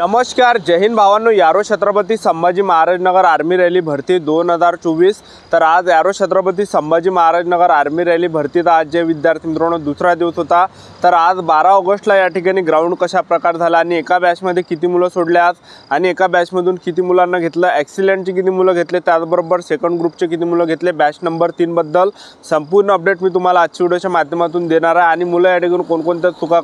नमस्कार, जय हिंद भावांनो. यारो छत्रपती संभाजी महाराज नगर आर्मी रॅली भरती 2024. तर आज यारो छत्रपती संभाजी महाराज नगर आर्मी रॅली भरतीत आज जे विद्यार्थी मित्रांनो दुसरा दिवस होता. तर आज 12 ऑगस्टला या ठिकाणी ग्राउंड कशा प्रकार झाला आणि एका बॅचमध्ये किती मुलं सोडले आज आणि एका बॅचमधून किती मुलांना घेतलं, एक्सिलेंटचे किती मुलं घेतले, त्याचबरोबर सेकंड ग्रुपचे किती मुलं घेतले, बॅच नंबर 3 बद्दल संपूर्ण अपडेट मी तुम्हाला आजच्या व्हिडिओच्या माध्यमातून देणार आहे. आणि मुलं या ठिकाणी कोणकोणत्या चुका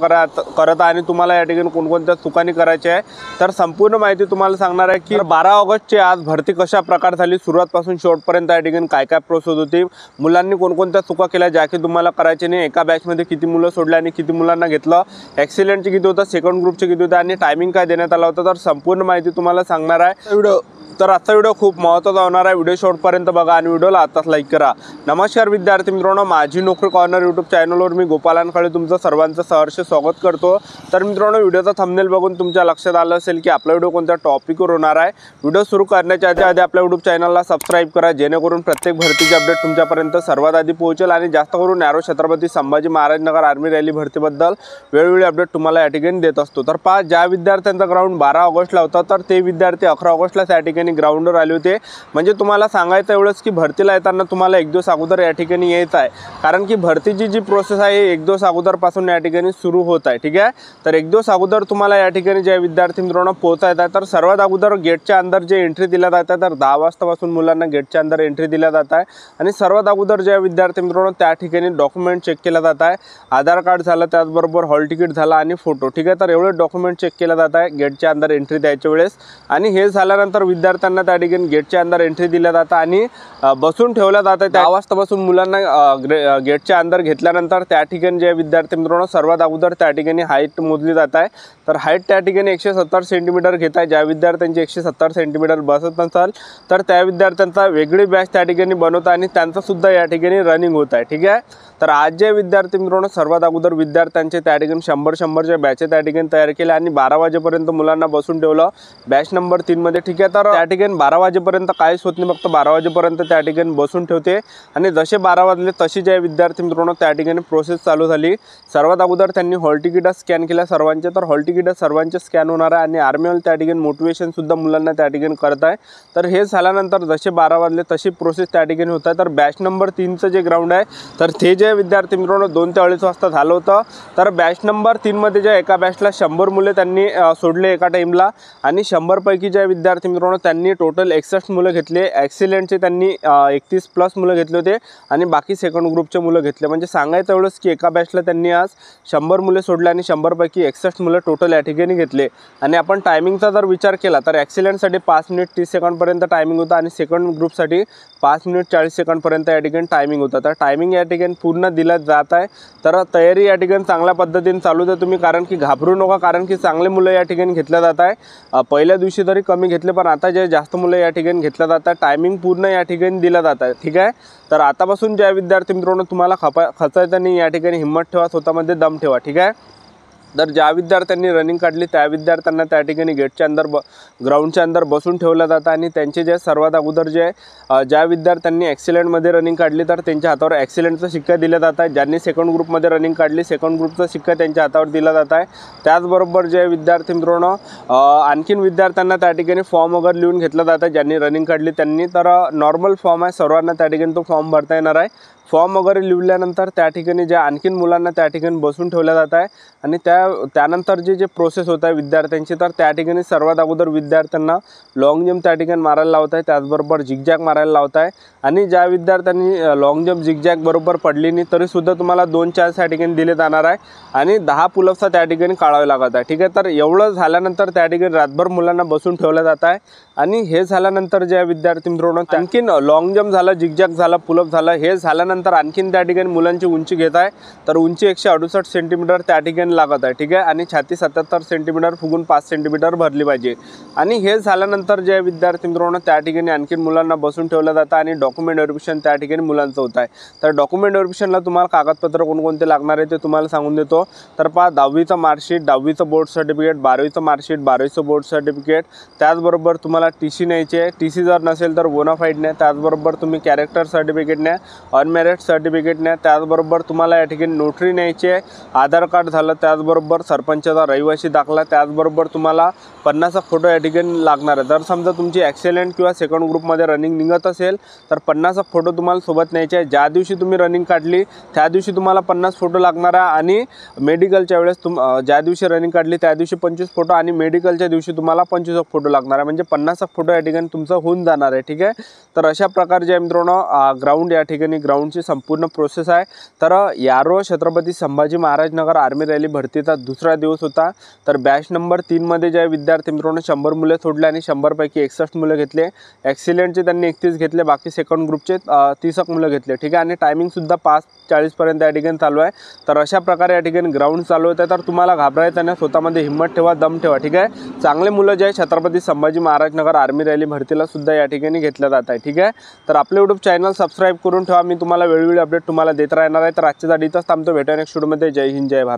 करत आणि तुम्हाला या ठिकाणी कोणकोणत्या चुकांनी करायच्या आहे तर संपूर्ण माहिती तुम्हाला सांगणार आहे की 12 ऑगस्टची आज भरती कशा प्रकार झाली, सुरुवातपासून शेवटपर्यंत या ठिकाणी काय काय प्रोसेस होती, मुलांनी कोणकोणत्या चुका केल्या ज्या की तुम्हाला करायचे नाही, एका बॅचमध्ये किती मुलं सोडले आणि किती मुलांना घेतलं, एक्सिलेंटचे किती होतं, सेकंड ग्रुपचे किती होते आणि टायमिंग काय देण्यात आला होता, तर संपूर्ण माहिती तुम्हाला सांगणार आहे व्हिडिओ. तर आजचा व्हिडिओ खूप महत्त्वाचा होणार आहे. व्हिडिओ शेवटपर्यंत बघा आणि व्हिडिओला आताच लाईक करा. नमस्कार विद्यार्थी मित्रांनो, माझी नोकरी कॉर्नर यूट्यूब चॅनलवर मी गोपालांकडे तुमचं सर्वांचं सहर्ष स्वागत करतो. तर मित्रांनो, व्हिडिओचा थंबनेल बघून तुमच्या लक्षात आलं असेल की आपला व्हिडिओ कोणत्या टॉपिकवर होणार आहे. व्हिडिओ सुरू करण्याच्या आधी आपल्या यूट्यूब चॅनलला सबस्क्राईब करा, जेणेकरून प्रत्येक भरतीचे अपडेट तुमच्यापर्यंत सर्वात आधी पोहोचेल आणि जास्त करून यारो छत्रपती संभाजी महाराज नगर आर्मी रॅली भरतीबद्दल वेळोवेळी अपडेट तुम्हाला या ठिकाणी देत असतो. तर पहा, ज्या विद्यार्थ्यांचा ग्राउंड 12 ऑगस्टला होता तर ते विद्यार्थी 11 ऑगस्टला त्या ठिकाणी ग्राउंडवर आले होते. म्हणजे तुम्हाला सांगायचं एवढंच की भरतीला येताना तुम्हाला एक दिवस अगोदर या ठिकाणी यायचं आहे, कारण की भरतीची जी प्रोसेस आहे एक दिवस अगोदरपासून या ठिकाणी सुरू होत आहे. ठीक आहे, तर एक दिवस अगोदर तुम्हाला या ठिकाणी ज्या विद्यार्थी मित्रांनो पोहोचायचं आहे तर सर्वात अगोदर गेटच्या अंदर जे एंट्री दिल्या जात आहे तर 10 वाजतापासून मुलांना गेटच्या अंदर एंट्री दिल्या जात आहे. आणि सर्वात अगोदर ज्या विद्यार्थी मित्रांनो त्या ठिकाणी डॉक्युमेंट चेक केला जात आहे. आधार कार्ड झालं, त्याचबरोबर हॉल तिकीट झालं आणि फोटो. ठीक आहे, तर एवढे डॉक्युमेंट चेक केलं जात आहे गेटच्या अंदर एंट्री द्यायच्या वेळेस. आणि हे झाल्यानंतर विद्यार्थ्यांना त्या ठिकाणी गेटच्या अंदर एंट्री दिल्या जातं आणि बसून ठेवल्या जातं. 10 वाजतापासून मुलांना गेटच्या अंदर घेतल्यानंतर त्या ठिकाणी जे विद्यार्थी मित्रांनो सर्वात अगोदर त्या ठिकाणी हाईट मोजली जात आहे. तर हाईट त्या ठिकाणी 170 सेंटीमीटर घेत आहे. ज्या विद्यार्थ्यांची 170 सेंटीमीटर बसत नसाल तर त्या विद्यार्थ्यांचा वेगळी बॅच त्या ठिकाणी बनवता आणि त्यांचासुद्धा या ठिकाणी रनिंग होत आहे. ठीक आहे, तर आज जे विद्यार्थी मित्रांनो सर्वात अगोदर विद्यार्थ्यांचे त्या ठिकाणी 100-100च्या बॅच त्या ठिकाणी तयार केल्या आणि 12 वाजेपर्यंत मुलांना बसून ठेवलं बॅच नंबर 3 मध्ये. ठीक आहे, तर त्या ठिकाणी 12 वाजेपर्यंत काहीच होत नाही, फक्त 12 वाजेपर्यंत त्या ठिकाणी बसून ठेवते आणि जसे 12 वाजले तशी ज्या विद्यार्थी मित्रांनो त्या ठिकाणी प्रोसेस चालू झाली. सर्वात अगोदर त्यांनी हॉल तिकीट स्कॅन केल्या सर्वांचे, तर हॉल तिकीट सर्वांचे स्कॅन होणार आहे आणि आर्मीवाले त्या ठिकाणी मोटिवेशन सुद्धा मुलांना त्या ठिकाणी करत आहे. तर हे झाल्यानंतर जसे 12 वाजले तशी प्रोसेस त्या ठिकाणी होत आहे. तर बॅच नंबर 3चं जे ग्राउंड आहे तर ते जे विद्यार्थी मित्रांनो 2 ते 2:30 वाजता झालं होतं. तर बॅच नंबर 3 मध्ये ज्या एका बॅचला 100 मुले त्यांनी सोडले एका टाईमला आणि 100 पैकी ज्या विद्यार्थी मित्रांनो त्यांनी टोटल 61 मुलं घेतले. एक्सिलेंटचे त्यांनी 31+ मुलं घेतले होते आणि बाकी सेकंड ग्रुपचे मुलं घेतले. म्हणजे सांगायचं एवढंच की एका बॅचला त्यांनी आज 100 मुले सोडले आणि 100 पैकी 61 मुलं टोटल या ठिकाणी घेतले. आणि आपण टायमिंगचा जर विचार केला तर एक्सिलेंटसाठी 5 मिनिट 30 सेकंडपर्यंत टायमिंग होता आणि सेकंड ग्रुपसाठी 5 मिनिट 40 सेकंडपर्यंत या ठिकाणी टायमिंग होता. तर टायमिंग या ठिकाणी पूर्ण दिला जात आहे. तर तयारी या ठिकाणी चांगल्या पद्धतीने चालू द्या तुम्ही, कारण की घाबरू नका, कारण की चांगले मुलं या ठिकाणी घेतल्या जात आहे. पहिल्या दिवशी तरी कमी घेतले पण आता जे जास्त मुलं या ठिकाणी घेतल्या जातात, टायमिंग पूर्ण या ठिकाणी दिला जात आहे. ठीक आहे, तर आतापासून ज्या विद्यार्थी मित्रांनो तुम्हाला खचायचं नाही, या ठिकाणी हिंमत ठेवा, स्वतःमध्ये दम ठेवा. ठीक आहे, तर ज्या विद्यार्थ्यांनी रनिंग काढली त्या विद्यार्थ्यांना त्या ठिकाणी गेटच्या अंदर ग्राउंडच्या अंदर बसून ठेवलं जातं आणि त्यांचे जे सर्वात अगोदर ज्या विद्यार्थ्यांनी एक्सिलेंटमध्ये रनिंग काढली तर त्यांच्या हातावर एक्सिलेंटचा शिक्का दिला जात आहे. ज्यांनी सेकंड ग्रुपमध्ये रनिंग काढली सेकंड ग्रुपचा शिक्का त्यांच्या हातावर दिला जात आहे. त्याचबरोबर जे विद्यार्थी मित्रांनो आणखीन विद्यार्थ्यांना त्या ठिकाणी फॉर्म वगैरे लिहून घेतला जात आहे. ज्यांनी रनिंग काढली त्यांनी, तर नॉर्मल फॉर्म आहे, सर्वांना त्या ठिकाणी तो फॉर्म भरता येणार आहे. फॉर्म वगैरे लिहिल्यानंतर त्या ठिकाणी ज्या आणखीन मुलांना त्या ठिकाणी बसून ठेवल्या जात आहे आणि त्यानंतर जे प्रोसेस होत आहे विद्यार्थ्यांची, तर त्या ठिकाणी सर्वात अगोदर विद्यार्थ्यांना लॉंग जंप त्या ठिकाणी मारायला लावत आहे, त्याचबरोबर झिगझॅग मारायला लावत आहे. आणि ज्या विद्यार्थ्यांनी लॉंग जंप झिगझॅग बरोबर पडली नाही तरीसुद्धा तुम्हाला 2 चान्स त्या ठिकाणी दिले जाणार आहे आणि 10 पुलअप्सचा त्या ठिकाणी काढावे लागत आहे. ठीक आहे, तर एवढं झाल्यानंतर त्या ठिकाणी रातभर मुलांना बसून ठेवलं जात आहे. आणि हे झाल्यानंतर ज्या विद्यार्थी मित्रांनो आणखीन लॉंग जंप झालं, झिगझॅग झालं, पुलअप झालं, हे झाल्यानंतर आणखीन त्या ठिकाणी मुलांची उंची घेत आहे. तर उंची 168 सेंटीमीटर त्या ठिकाणी लागत आहे. ठीक आहे, आणि छाती 77 सेंटीमीटर फुगून 5 सेंटीमीटर भरली पाहिजे. आणि हे झाल्यानंतर जे विद्यार्थी मित्रांनो त्या ठिकाणी आणखीन मुलांना बसून ठेवलं जातं आणि डॉक्युमेंट व्हेरिफिकेशन त्या ठिकाणी मुलांचं होत आहे. तर डॉक्युमेंट व्हेरिफिकेशनला तुम्हाला कागदपत्र कोणकोणते लागणार आहे ते तुम्हाला सांगून देतो. तर पहा, 10वीचं मार्कशीट, 10वीचं बोर्ड सर्टिफिकेट, 12वीचं मार्कशीट, 12वीचं बोर्ड सर्टिफिकेट, त्याचबरोबर तुम्हाला TC न्यायचे आहे. TC जर नसेल तर बोनाफाईड न्या, त्याचबरोबर तुम्ही कॅरेक्टर सर्टिफिकेट न्या, अनमॅरिड सर्टिफिकेट न्या, त्याचबरोबर तुम्हाला या ठिकाणी नोटरी न्यायची आहे. आधार कार्ड झालं, त्याचबरोबर त्याचबरोबर सरपंचाचा रहिवासी दाखला, त्याचबरोबर तुम्हाला 50 फोटो या ठिकाणी लागणार आहे। जर समजा तुमची ॲक्सेलेंट किंवा सेकंड ग्रुपमध्ये रनिंग निघत असेल तर 50 फोटो तुम्हाला सोबत न्यायचे आहे। ज्या दिवशी तुम्ही रनिंग काढली त्या दिवशी तुम्हाला 50 फोटो लागणार आहे आणि मेडिकलच्या वेळेस ज्या दिवशी रनिंग काढली त्या दिवशी 25 फोटो आणि मेडिकलच्या दिवशी तुम्हाला 25 फोटो लागणार आहे, म्हणजे 50 फोटो या ठिकाणी तुमचं होऊन जाणार आहे। ठीक आहे, तर अशा प्रकारचे मित्रांनो ग्राउंड या ठिकाणी ग्राउंडची संपूर्ण प्रोसेस आहे। तर यारो छत्रपती संभाजी महाराज नगर आर्मी रॅली भरतीचा दुसरा दिवस होता। तर बॅच नंबर 3 मध्ये जे विद्यार्थी मित्रांनो 100 मुले सोडले आणि 100 पैकी 61 मुले घेतले। ॲक्सिलेंटचे त्यांनी 31 घेतले, बाकी सेकंड ग्रुपचे 30 मुलं घेतले। ठीक आहे, आणि टायमिंग सुद्धा 5:40 पर्यंत या ठिकाणी चालू आहे। तर अशा प्रकारे या ठिकाणी ग्राउंड चालू होते। तर तुम्हाला घाबरायचं नाही, स्वतःमध्ये हिम्मत ठेवा, दम ठेवा। ठीक आहे, चांगले मुलं जे आहे छत्रपती संभाजी महाराज नगर आर्मी रॅली भरतीला सुद्धा या ठिकाणी घेतलं जात आहे। ठीक आहे, तर आपलं यूट्यूब चॅनल सबस्क्राईब करून ठेवा, मी तुम्हाला वेळोवेळी अपडेट तुम्हाला देत राहणार आहे। तर आजच्या इथंच थांबतो, भेटूया नेक्स्ट व्हिडिओमध्ये। जय हिंद, जय भारत।